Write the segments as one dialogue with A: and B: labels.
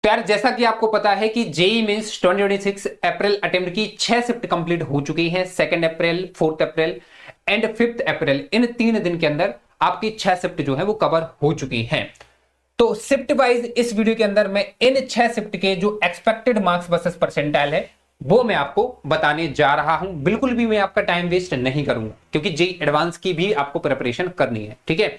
A: तो यार जैसा कि आपको पता है कि जेई मेंस 2026 अप्रैल अटेम्प्ट की 6 शिफ्ट कंप्लीट हो चुकी हैं। 2 अप्रैल, 4 अप्रैल एंड 5 अप्रैल, इन 3 दिन के अंदर आपकी 6 शिफ्ट जो है वो कवर हो चुकी हैं। तो शिफ्ट वाइज इस वीडियो के अंदर मैं इन 6 शिफ्ट के जो एक्सपेक्टेड मार्क्स वर्सेस परसेंटाइल है वो मैं आपको बताने जा रहा हूं। बिल्कुल भी मैं आपका टाइम वेस्ट नहीं करूंगा क्योंकि जेई एडवांस की भी आपको प्रिपरेशन करनी है, ठीक है।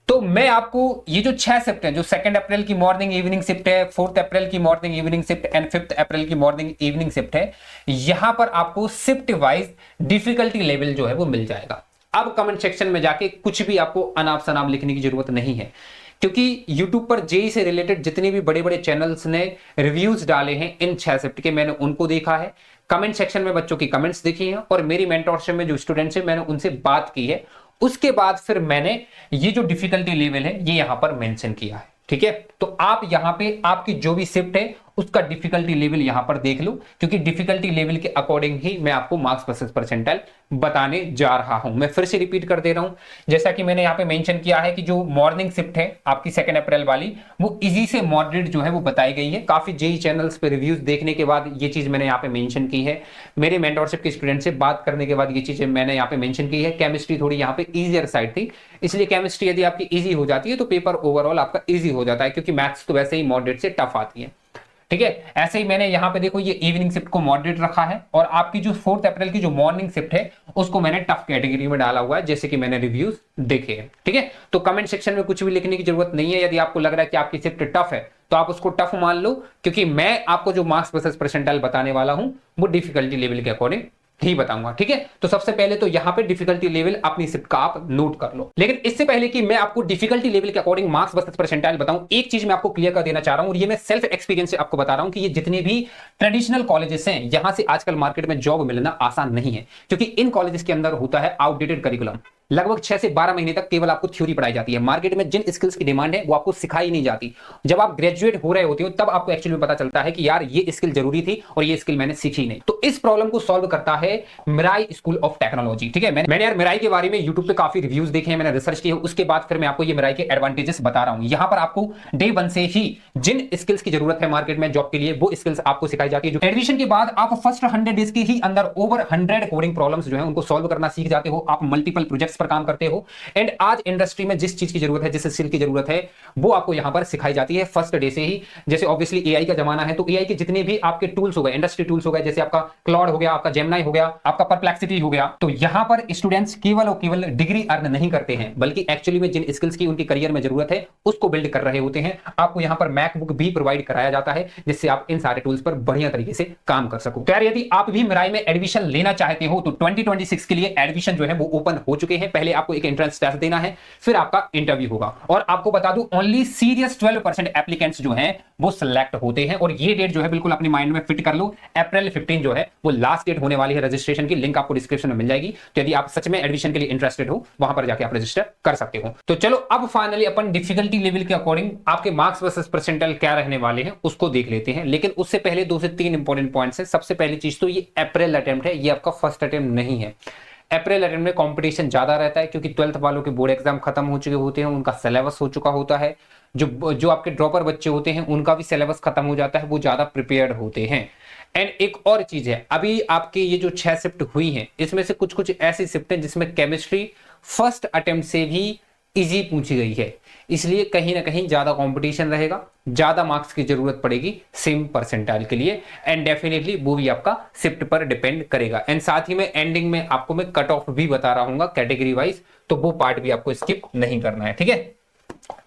A: तो मैं आपको ये जो 6 शिफ्ट है, जो 2 अप्रैल की मॉर्निंग इवनिंग शिफ्ट है, 4 अप्रैल की मॉर्निंग इवनिंग शिफ्ट एंड 5 अप्रैल की मॉर्निंग इवनिंग शिफ्ट है, यहां पर आपको शिफ्ट वाइज डिफिकल्टी लेवल जो है वो मिल जाएगा। अब कमेंट सेक्शन में जाके कुछ भी आपको अनाप शनाप लिखने की जरूरत नहीं है, क्योंकि YouTube पर जेई से रिलेटेड जितने भी बड़े बड़े चैनल्स ने रिव्यूज डाले हैं इन 6 शिफ्ट के, मैंने उनको देखा है। कमेंट सेक्शन में बच्चों की कमेंट्स देखी हैं और मेरी मेंटरशिप में जो स्टूडेंट्स हैं मैंने उनसे बात की है। उसके बाद फिर मैंने ये जो डिफिकल्टी लेवल है ये यहां पर मेंशन किया है, ठीक है। तो आप यहां पे आपकी जो भी शिफ्ट है उसका डिफिकल्टी लेवल यहां पर देख लो, क्योंकि डिफिकल्टी लेवल के अकॉर्डिंग ही मैं आपको मार्क्स वर्सेस परसेंटाइल बताने जा रहा हूं। मैं फिर से रिपीट कर दे रहा हूं, जैसा कि मैंने यहां पे मेंशन किया है कि जो मॉर्निंग शिफ्ट है आपकी 2 अप्रैल वाली, वो इजी से मॉडरेट जो है वो बताई गई है। काफी जेई चैनल्स पे रिव्यूज देखने के बाद ये चीज मैंने यहां पे मेंशन की है। मेरे मेंटरशिप के स्टूडेंट से बात करने के बाद ये चीजें मैंने यहां पे मेंशन की है। केमिस्ट्री थोड़ी यहां पे इजियर साइड थी, इसलिए केमिस्ट्री यदि आपकी इजी हो जाती है तो पेपर ओवरऑल आपका इजी हो जाता है, क्योंकि मैथ्स तो वैसे ही मॉडरेट से टफ आती है, ठीक है। ऐसे ही मैंने यहां पे देखो ये इवनिंग शिफ्ट को मॉडरेट रखा है और आपकी जो 4 अप्रैल की जो मॉर्निंग शिफ्ट है उसको मैंने टफ कैटेगरी में डाला हुआ है, जैसे कि मैंने रिव्यूज देखे हैं, ठीक है। तो कमेंट सेक्शन में कुछ भी लिखने की जरूरत नहीं है। यदि आपको लग रहा है कि आपकी शिफ्ट टफ है तो आप उसको टफ मान लो, क्योंकि मैं आपको जो मार्क्स वर्सेस परसेंटाइल बताने वाला हूं वो डिफिकल्टी लेवल के अकॉर्डिंग ही बताऊंगा, ठीक है। तो सबसे पहले तो यहां पे डिफिकल्टी लेवल अपनी शिफ्ट का आप नोट कर लो। लेकिन इससे पहले कि मैं आपको डिफिकल्टी लेवल के अकॉर्डिंग मार्क्स वर्सेस परसेंटाइल बताऊं, एक चीज मैं आपको क्लियर कर देना चाह रहा हूं, और ये मैं सेल्फ एक्सपीरियंस से आपको बता रहा हूं कि ये जितने भी ट्रेडिशनल कॉलेजेस हैं यहां से आजकल मार्केट में जॉब मिलना आसान नहीं है, क्योंकि इन कॉलेजेस के अंदर होता है आउटडेटेड करिकुलम। लगभग 6 से 12 महीने तक केवल आपको थ्योरी पढ़ाई जाती है। मार्केट में जिन स्किल्स की डिमांड है वो आपको सिखाई नहीं जाती। जब आप ग्रेजुएट हो रहे होते हो तब आपको एक्चुअली पता चलता है कि यार ये स्किल जरूरी थी और ये स्किल मैंने सीखी नहीं। तो इस प्रॉब्लम को सॉल्व करता है मिराई स्कूल ऑफ टेक्नोलॉजी, ठीक है। मैंने यार मिराई के बारे में यूट्यूब पे काफी रिव्यूज देखे हैं, मैंने रिसर्च की है, उसके बाद फिर मैं आपको ये मिराई के एडवांटेजेस बता रहा हूं। यहां पर आपको डे 1 से ही जिन स्किल्स की जरूरत है मार्केट में जॉब के लिए वो स्किल्स आपको सिखाई जाती है। जो एडमिशन के बाद आप फर्स्ट 100 डेज के ही अंदर ओवर 100 कोडिंग प्रॉब्लम्स जो है उनको सॉल्व करना सीख जाते हो। आप मल्टीपल प्रोजेक्ट्स पर काम करते हो एंड आज इंडस्ट्री में जिस चीज की जरूरत है, जिस स्किल की जरूरत है, वो आपको यहां पर सिखाई जाती है फर्स्ट डे से ही। जैसे ऑब्वियसली एआई का जमाना है तो एआई के जितने भी आपके टूल्स हो गए, इंडस्ट्री टूल्स हो गए, जैसे आपका क्लॉड हो गया, आपका जेमिनी हो गया, आपका परप्लेक्सिटी हो गया, तो यहां पर स्टूडेंट्स केवल और केवल डिग्री अर्न नहीं करते हैं, बल्कि एक्चुअली में जिन स्किल्स की उनकी करियर में जरूरत है उसको बिल्ड कर रहे होते हैं। आपको यहां पर मैकबुक भी प्रोवाइड कराया जाता है, जिससे आप इन सारे टूल्स पर बढ़िया तरीके से काम कर सको। तो यार यदि आप भी मिराई में एडमिशन लेना चाहते हो तो 2026 के लिए एडमिशन जो है वो ओपन हो चुके हैं। पहले आपको एक एंट्रेंस टेस्ट देना है, फिर आपका इंटरव्यू होगा। और आपको बता दूं ओनली सीरियस 12% एप्लीकेंट्स जो हैं वो सिलेक्ट होते हैं। और ये डेट जो है बिल्कुल अपनी माइंड में फिट कर लो, अप्रैल 15 जो है वो लास्ट डेट होने वाली है रजिस्ट्रेशन की। लिंक आपको डिस्क्रिप्शन में मिल जाएगी, तो यदि आप सच में एडमिशन के लिए इंटरेस्टेड हो वहां पर जाके आप रजिस्टर कर सकते हो। तो चलो अब फाइनली अपन डिफिकल्टी लेवल के अकॉर्डिंग आपके मार्क्स वर्सेस परसेंटाइल क्या रहने वाले हैं उसको देख लेते हैं। लेकिन उससे पहले 2 से 3 इंपॉर्टेंट पॉइंट्स है। सबसे पहली चीज तो ये अप्रैल अटेम्प्ट है, ये आपका फर्स्ट अटेम्प्ट नहीं है। अप्रैल अटेम्प्ट में कंपटीशन ज्यादा रहता है, क्योंकि 12th वालों के बोर्ड एग्जाम खत्म हो चुके होते हैं, उनका सिलेबस हो चुका होता है। जो आपके ड्रॉपर बच्चे होते हैं उनका भी सिलेबस खत्म हो जाता है, वो ज्यादा प्रिपेयर्ड होते हैं। एंड एक और चीज है, अभी आपके ये जो 6 शिफ्ट हुई हैं इसमें से कुछ कुछ ऐसी शिफ्ट हैं जिसमें केमिस्ट्री फर्स्ट अटेम्प्ट से भी इजी पूछी गई है, इसलिए कहीं ना कहीं ज्यादा कंपटीशन रहेगा, ज्यादा मार्क्स की जरूरत पड़ेगी सेम परसेंटाइल के लिए। एंड डेफिनेटली वो भी आपका शिफ्ट पर डिपेंड करेगा। एंड साथ ही में एंडिंग में आपको मैं कट ऑफ भी बता रहा हूँ कैटेगरी वाइज, तो वो पार्ट भी आपको स्किप नहीं करना है, ठीक है।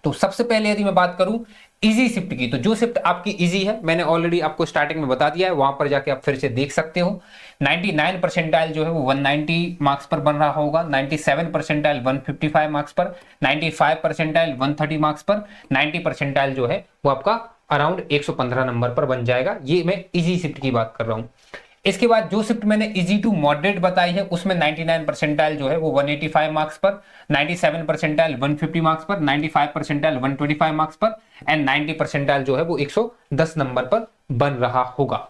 A: तो सबसे पहले यदि मैं बात करूं इजी शिफ्ट की, तो जो शिफ्ट आपकी इजी है मैंने ऑलरेडी आपको स्टार्टिंग में बता दिया है, वहां पर जाके आप फिर से देख सकते हो। 99 परसेंटाइल जो है वो 190 मार्क्स पर बन रहा होगा, 97 परसेंटाइल 155 मार्क्स पर, 95 परसेंटाइल 130 मार्क्स पर, 90 परसेंटाइल जो है वो आपका अराउंड 115 नंबर पर बन जाएगा। ये मैं इजी शिफ्ट की बात कर रहा हूं। इसके बाद जो शिफ्ट मैंने इजी टू मॉडरेट बताई है उसमें 99 परसेंटाइल जो है वो 185 मार्क्स पर, 97 परसेंटाइल 150 मार्क्स पर, 95 परसेंटाइल 125 मार्क्स पर एंड 90 परसेंटाइल जो है वो 110 नंबर पर बन रहा होगा।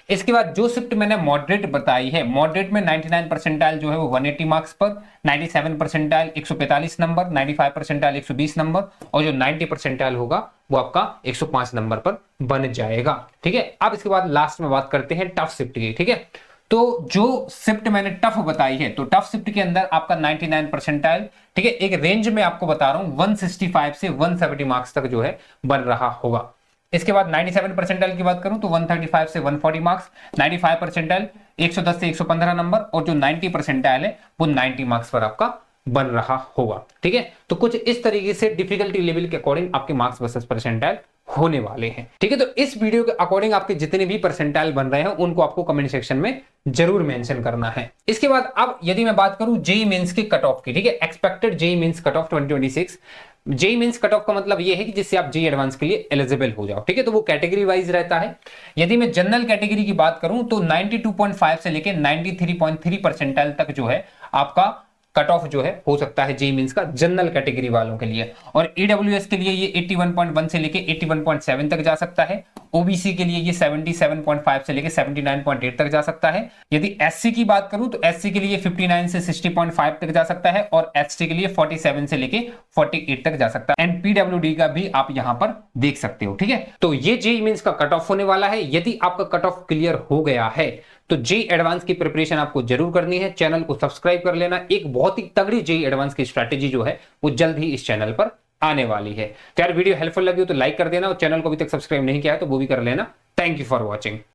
A: इसके बाद जो शिफ्ट मैंने मॉडरेट बताई है, मॉडरेट में 99 परसेंटाइल जो है वो 180 मार्क्स पर, 97 परसेंटाइल 145 नंबर, 95 परसेंटाइल 120 नंबर, और जो 90 परसेंटाइल होगा वो आपका 105 नंबर पर बन जाएगा। ठीक है, अब इसके बाद लास्ट में बात करते हैं टफ शिफ्ट की। ठीक है, तो जो शिफ्ट मैंने टफ बताई है, तो टफ शिफ्ट के अंदर आपका 99 परसेंटाइल, ठीक है, एक रेंज में आपको बता रहा हूं 165 से 170 मार्क्स तक जो है बन रहा होगा। इसके बाद 97 परसेंटाइल की बात करूं तो 135 से 140 मार्क्स, 95 परसेंटाइल 110 से 115 नंबर, और जो 90 परसेंटाइल है वो 90 मार्क्स पर आपका बन रहा होगा। ठीक है, तो कुछ इस तरीके से डिफिकल्टी लेवल के अकॉर्डिंग आपके मार्क्स वर्सेस परसेंटाइल होने वाले हैं। ठीक है, तो इस वीडियो के अकॉर्डिंग आपके जितने भी परसेंटाइल बन रहे हैं उनको आपको कमेंट सेक्शन में जरूर मेंशन करना है। इसके बाद अब यदि मैं बात करूं जेईई मेंस के कट ऑफ की, ठीक है, expected JEE mains cut off 2026। JEE mains cut off का मतलब यह है कि जिससे आप जेईई एडवांस के लिए एलिजिबल हो जाओ। ठीक है, तो वो कैटेगरी वाइज रहता है। यदि मैं जनरल कैटेगरी की बात करूं तो 92.5 से लेकर 93.3 परसेंटाइल तक जो है आपका कट ऑफ जो है हो सकता है जेईई मेंस का जनरल कैटेगरी वालों के लिए। और ईडब्ल्यूएस के लिए ये 81.1 से लेके 81.7 तक जा सकता है। ओबीसी के लिए ये 77.5 से लेके 79.8 तक जा सकता है। यदि एससी की बात करूं तो एससी के लिए 59 से 60.5 तक जा सकता है, और एसटी के लिए 47 से लेके 48 तक जा सकता है। एंड पीडब्ल्यूडी का भी आप यहां पर देख सकते हो। ठीक है, तो ये जेईई मेंस का कट ऑफ होने वाला है। यदि आपका कट ऑफ क्लियर हो गया है तो जेईई एडवांस की प्रिपरेशन आपको जरूर करनी है। चैनल को सब्सक्राइब कर लेना। एक बहुत ही तगड़ी जेईई एडवांस की स्ट्रैटेजी जो है वो जल्द ही इस चैनल पर आने वाली है। तो यार वीडियो हेल्पफुल लगी हो तो लाइक कर देना, और चैनल को अभी तक सब्सक्राइब नहीं किया है तो वो भी कर लेना। Thank you for watching.